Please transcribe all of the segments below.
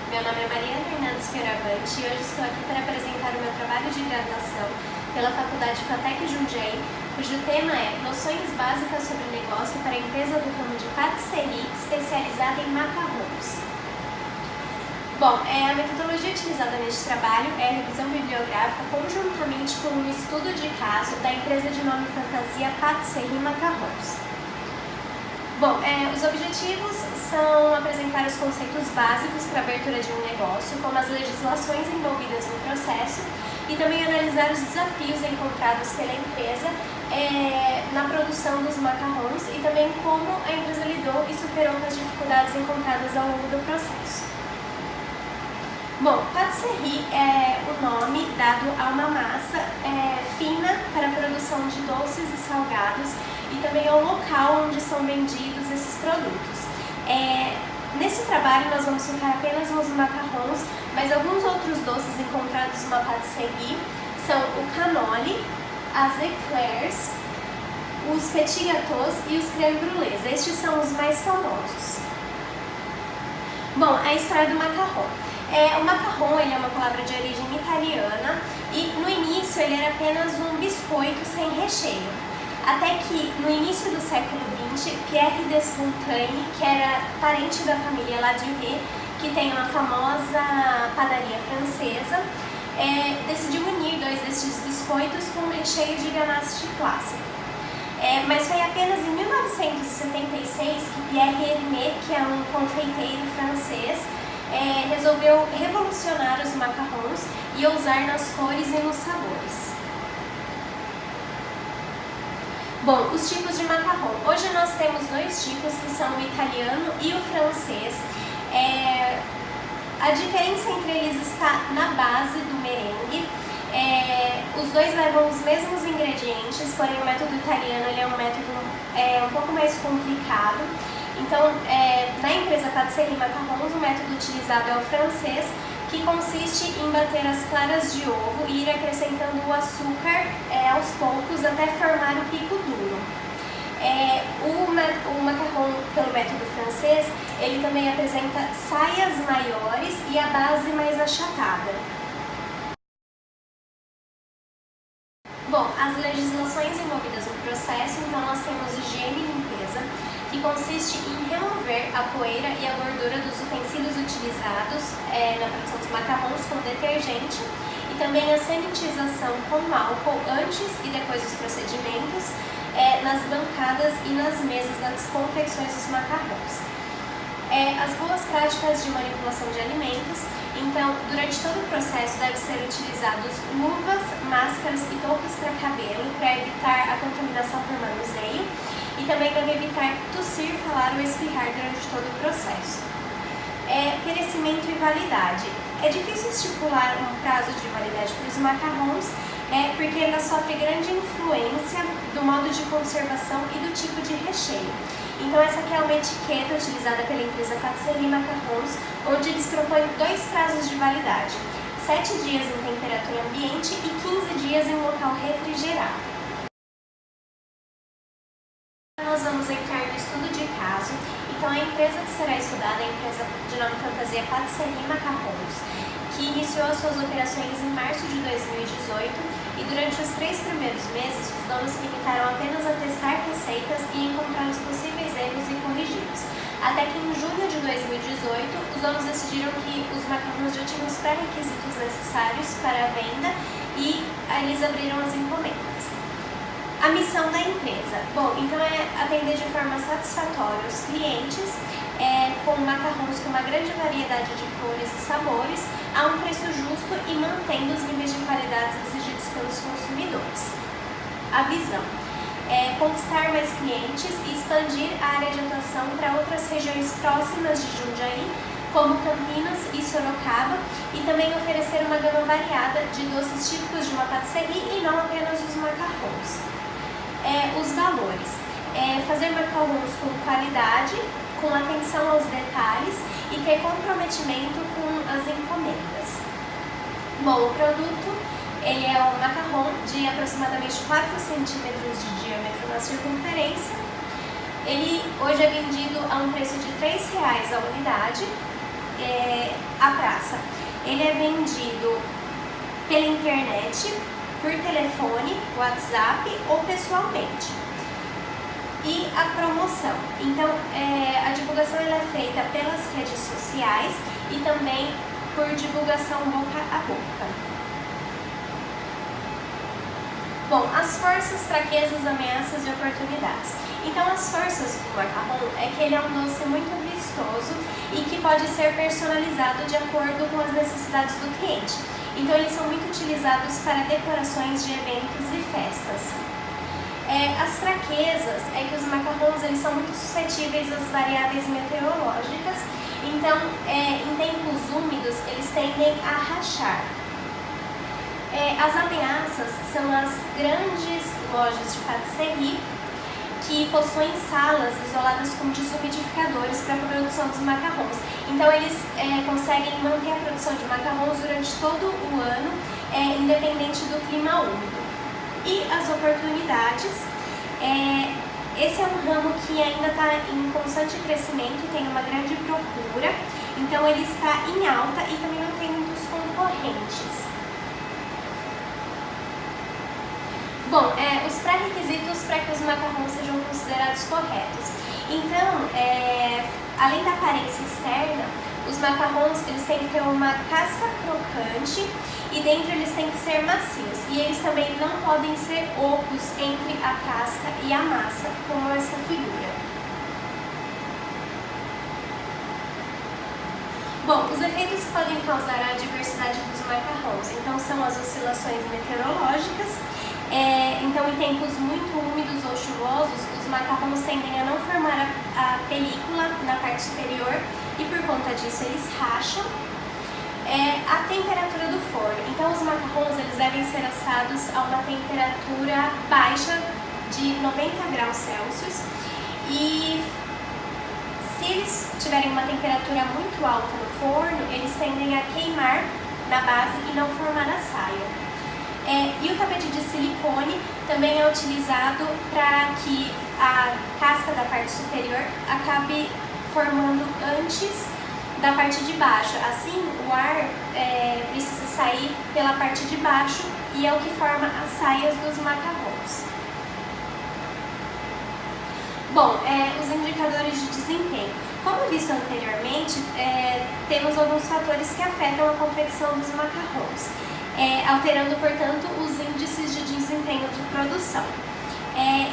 Meu nome é Mariana Hernandez Fioravante e hoje estou aqui para apresentar o meu trabalho de graduação pela faculdade Fatec Jundiaí, cujo tema é Noções básicas sobre negócio para a empresa do ramo de Patisserie, especializada em macarons. Bom, a metodologia utilizada neste trabalho é a revisão bibliográfica conjuntamente com um estudo de caso da empresa de nome fantasia Patisserie Macarons. Bom, os objetivos são apresentar os conceitos básicos para a abertura de um negócio, como as legislações envolvidas no processo, e também analisar os desafios encontrados pela empresa na produção dos macarons e também como a empresa lidou e superou com as dificuldades encontradas ao longo do processo. Bom, patisserie é o nome dado a uma massa fina para a produção de doces e salgados e também ao local onde são vendidos esses produtos. Nesse trabalho nós vamos focar apenas nos macarons, mas alguns outros doces encontrados numa patisserie são o cannoli, as eclairs, os petit gâteaux e os crème brûlés. Estes são os mais famosos. Bom, a história do macarrão. O macarrão ele é uma palavra de origem italiana e no início ele era apenas um biscoito sem recheio. Até que no início do século XX, Pierre d'Espontane, que era parente da família Ladurée, que tem uma famosa padaria francesa, decidiu unir dois destes biscoitos com um recheio de ganache clássico. Mas foi apenas em 1976 que Pierre Hermé, que é um confeiteiro francês, resolveu revolucionar os macarons e ousar nas cores e nos sabores. Bom, os tipos de macarrão. Hoje nós temos dois tipos, que são o italiano e o francês. A diferença entre eles está na base do merengue. Os dois levam os mesmos ingredientes, porém o método italiano ele é um método um pouco mais complicado. Então, na empresa Patisserie Macarons, o método utilizado é o francês, que consiste em bater as claras de ovo e ir acrescentando o açúcar aos poucos até formar o pico duro. O macarrão, pelo método francês, ele também apresenta saias maiores e a base mais achatada. Bom, as legislações envolvidas no processo, então nós temos higiene e limpeza, que consiste em remover a poeira e a gordura dos utensílios utilizados na produção dos macarrons com detergente e também a sanitização com álcool antes e depois dos procedimentos nas bancadas e nas mesas das confecções dos macarrons. As boas práticas de manipulação de alimentos. Então, durante todo o processo deve ser utilizados luvas, máscaras e toucas para cabelo para evitar a contaminação por manuseio e também deve evitar tossir, falar ou espirrar durante todo o processo. Perecimento e validade. É difícil estipular um prazo de validade para os macarrons porque ela sofre grande influência do modo de conservação e do tipo de recheio. Então essa aqui é uma etiqueta utilizada pela empresa Patisserie Macarons, onde eles propõem dois prazos de validade: 7 dias em temperatura ambiente e 15 dias em local refrigerado. Nós vamos entrar no estudo de caso. Então a empresa que será estudada é a empresa de nome fantasia Patisserie Macarons, que iniciou as suas operações em março de 2018 e durante os 3 primeiros meses os donos se limitaram apenas a testar receitas e encontrar os possíveis erros e corrigi-los. Até que em junho de 2018 os donos decidiram que os macarrons já tinham os pré-requisitos necessários para a venda e eles abriram as encomendas. A missão da empresa, bom, então é atender de forma satisfatória os clientes com macarrons com uma grande variedade de cores e sabores a um preço justo e mantendo os níveis de qualidade exigidos pelos consumidores. A visão é conquistar mais clientes e expandir a área de atuação para outras regiões próximas de Jundiaí, como Campinas e Sorocaba, e também oferecer uma gama variada de doces típicos de uma patisserie e não apenas os macarrons. Os valores. Fazer macarrons com qualidade, com atenção aos detalhes e ter comprometimento com as encomendas. Bom, o produto ele é um macarrão de aproximadamente 4 centímetros de diâmetro na circunferência. Ele hoje é vendido a um preço de R$ 3 a unidade à praça. Ele é vendido pela internet, por telefone, WhatsApp ou pessoalmente. E a promoção. Então, a divulgação ela é feita pelas redes sociais e também por divulgação boca a boca. Bom, as forças, fraquezas, ameaças e oportunidades. Então, as forças do macarrão é que ele é um doce muito vistoso e que pode ser personalizado de acordo com as necessidades do cliente. Então, eles são muito utilizados para decorações de eventos e festas. As fraquezas é que os macarrons eles são muito suscetíveis às variáveis meteorológicas, então em tempos úmidos eles tendem a rachar. As ameaças são as grandes lojas de patisserie que possuem salas isoladas com desumidificadores para a produção dos macarrons. Então eles conseguem manter a produção de macarrons durante todo o ano, independente do clima úmido. E as oportunidades, esse é um ramo que ainda está em constante crescimento, tem uma grande procura, então ele está em alta e também não tem muitos concorrentes. Bom, os pré-requisitos para que os macarrons sejam considerados corretos. Então, além da aparência externa, os macarrons eles têm que ter uma casca crocante e dentro eles têm que ser macios. E eles também não podem ser ocos entre a casca e a massa, como essa figura. Bom, os efeitos que podem causar a diversidade dos macarrons, então são as oscilações meteorológicas. Então, em tempos muito úmidos ou chuvosos, os macarrons tendem a não formar a película na parte superior e por conta disso eles racham. A temperatura do forno. Então, os macarrons eles devem ser assados a uma temperatura baixa de 90 graus Celsius e se eles tiverem uma temperatura muito alta no forno, eles tendem a queimar na base e não formar a saia. E o tapete de silicone também é utilizado para que a casca da parte superior acabe formando antes da parte de baixo. Assim, o ar precisa sair pela parte de baixo e é o que forma as saias dos macarrons. Bom, os indicadores de desempenho. Como visto anteriormente, temos alguns fatores que afetam a confecção dos macarrons. Alterando, portanto, os índices de desempenho de produção.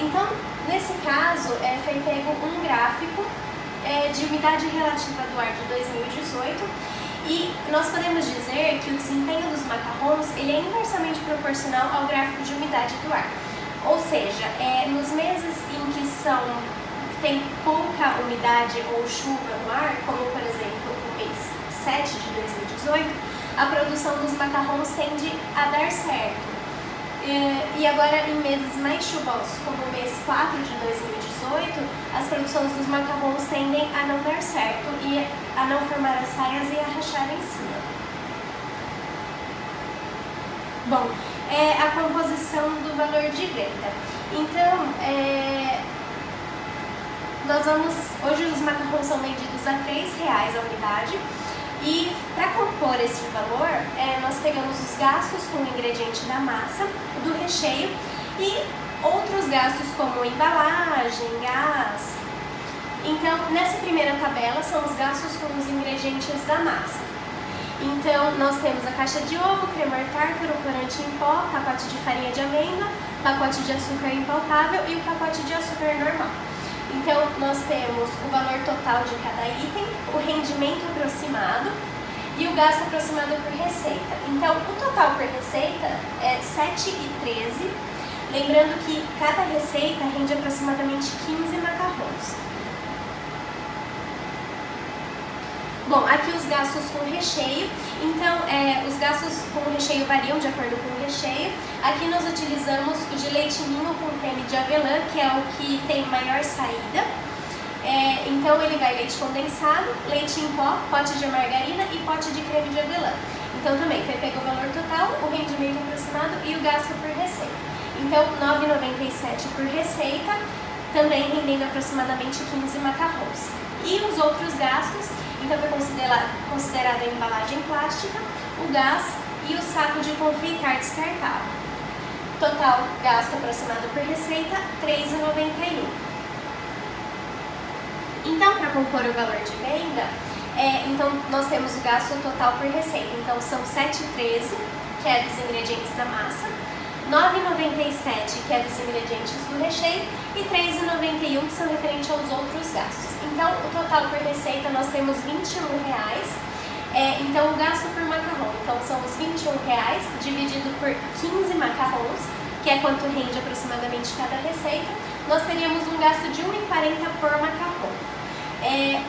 Então, nesse caso, foi pego um gráfico de umidade relativa do ar de 2018 e nós podemos dizer que o desempenho dos macarrons ele é inversamente proporcional ao gráfico de umidade do ar. Ou seja, nos meses em que tem pouca umidade ou chuva no ar, como por exemplo o mês 7 de 2018, a produção dos macarrons tende a dar certo. E agora, em meses mais chuvosos, como o mês 4 de 2018, as produções dos macarrons tendem a não dar certo e a não formar as saias e a rachar em cima. Bom, a composição do valor de venda. Então, hoje os macarrons são vendidos a R$3 a unidade. E para compor esse valor, nós pegamos os gastos com o ingrediente da massa, do recheio e outros gastos como embalagem, gás. Então, nessa primeira tabela são os gastos com os ingredientes da massa. Então, nós temos a caixa de ovo, cremor tártaro, corante em pó, pacote de farinha de amêndoa, pacote de açúcar impalpável e o pacote de açúcar normal. Então, nós temos o valor total de cada item, o rendimento aproximado e o gasto aproximado por receita. Então, o total por receita é 7,13, lembrando que cada receita rende aproximadamente 15 macarrons. Bom, aqui os gastos com recheio. Então, os gastos com recheio variam de acordo com o recheio. Aqui nós utilizamos o de leite ninho com creme de avelã, que é o que tem maior saída. Então, ele vai leite condensado, leite em pó, pote de margarina e pote de creme de avelã. Então, também foi pego o valor total, o rendimento aproximado e o gasto por receita. Então, R$ 9,97 por receita, também rendendo aproximadamente 15 macarrons. E os outros gastos, Então foi considerada a embalagem plástica, o gás e o saco de confeitar descartável. Total gasto aproximado por receita, R$ 3,91. Então, para compor o valor de venda, então nós temos o gasto total por receita. Então são R$ 7,13, que é dos ingredientes da massa, R$ 9,97, que é dos ingredientes do recheio, e R$ 3,91, que são referentes aos outros gastos. Então, o total por receita nós temos R$ 21,00. Então, o gasto por macarrão, então são os R$ 21,00 dividido por 15 macarrons, que é quanto rende aproximadamente cada receita. Nós teríamos um gasto de R$ 1,40 por macarrão.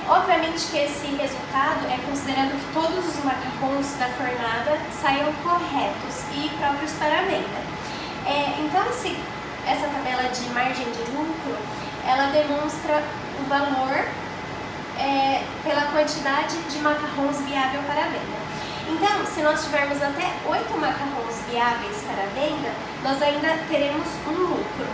Obviamente que esse resultado é considerando que todos os macarrons da fornada saiam corretos e próprios para a venda. Então, essa tabela de margem de lucro, ela demonstra o valor pela quantidade de macarrons viável para a venda. Então, se nós tivermos até 8 macarrons viáveis para a venda, nós ainda teremos um lucro.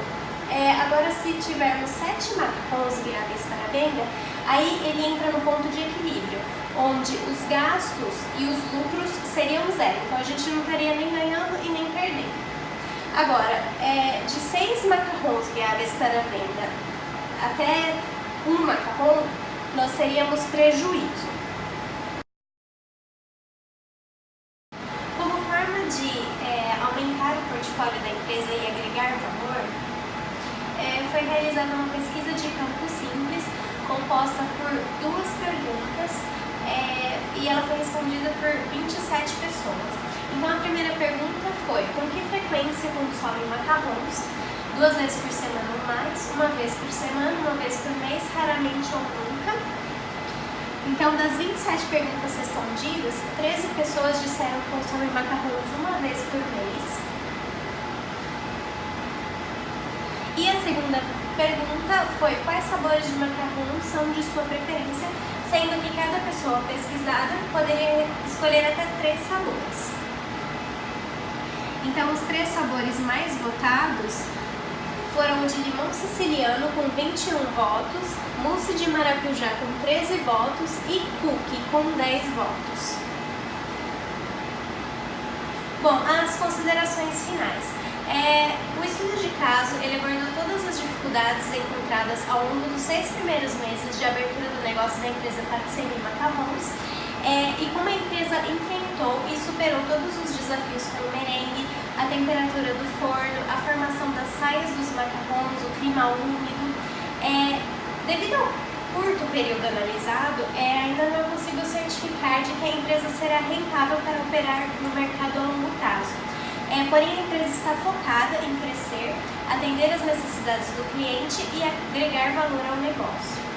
Agora, se tivermos 7 macarrons viáveis para a venda, aí ele entra no ponto de equilíbrio, onde os gastos e os lucros seriam zero. Então, a gente não estaria nem ganhando e nem perdendo. Agora, de 6 macarrons viáveis para a venda até 1 macarrão, nós teríamos prejuízo. Como forma de aumentar o portfólio da empresa e agregar valor, foi realizada uma pesquisa de campo simples, composta por 2 perguntas, e ela foi respondida por 27 pessoas. Então, a primeira pergunta foi: com que frequência consomem macarrons? 2 vezes por semana ou mais, 1 vez por semana, 1 vez por mês, raramente ou nunca. Então, das 27 perguntas respondidas, 13 pessoas disseram que consomem macarrons 1 vez por mês. E a segunda pergunta foi: quais sabores de macarrons são de sua preferência, sendo que cada pessoa pesquisada poderia escolher até 3 sabores. Então, os 3 sabores mais votados foram o de limão siciliano com 21 votos, mousse de maracujá com 13 votos e cookie com 10 votos. Bom, as considerações finais. O estudo de caso, ele abordou todas as dificuldades encontradas ao longo dos 6 primeiros meses de abertura do negócio da empresa Patisserie Macarons, e como a empresa enfrentou e superou todos os desafios com o merengue, a temperatura do forno, a formação das saias dos macarrons, o clima úmido. Devido ao curto período analisado, ainda não é possível certificar de que a empresa será rentável para operar no mercado a longo prazo. Porém, a empresa está focada em crescer, atender às necessidades do cliente e agregar valor ao negócio.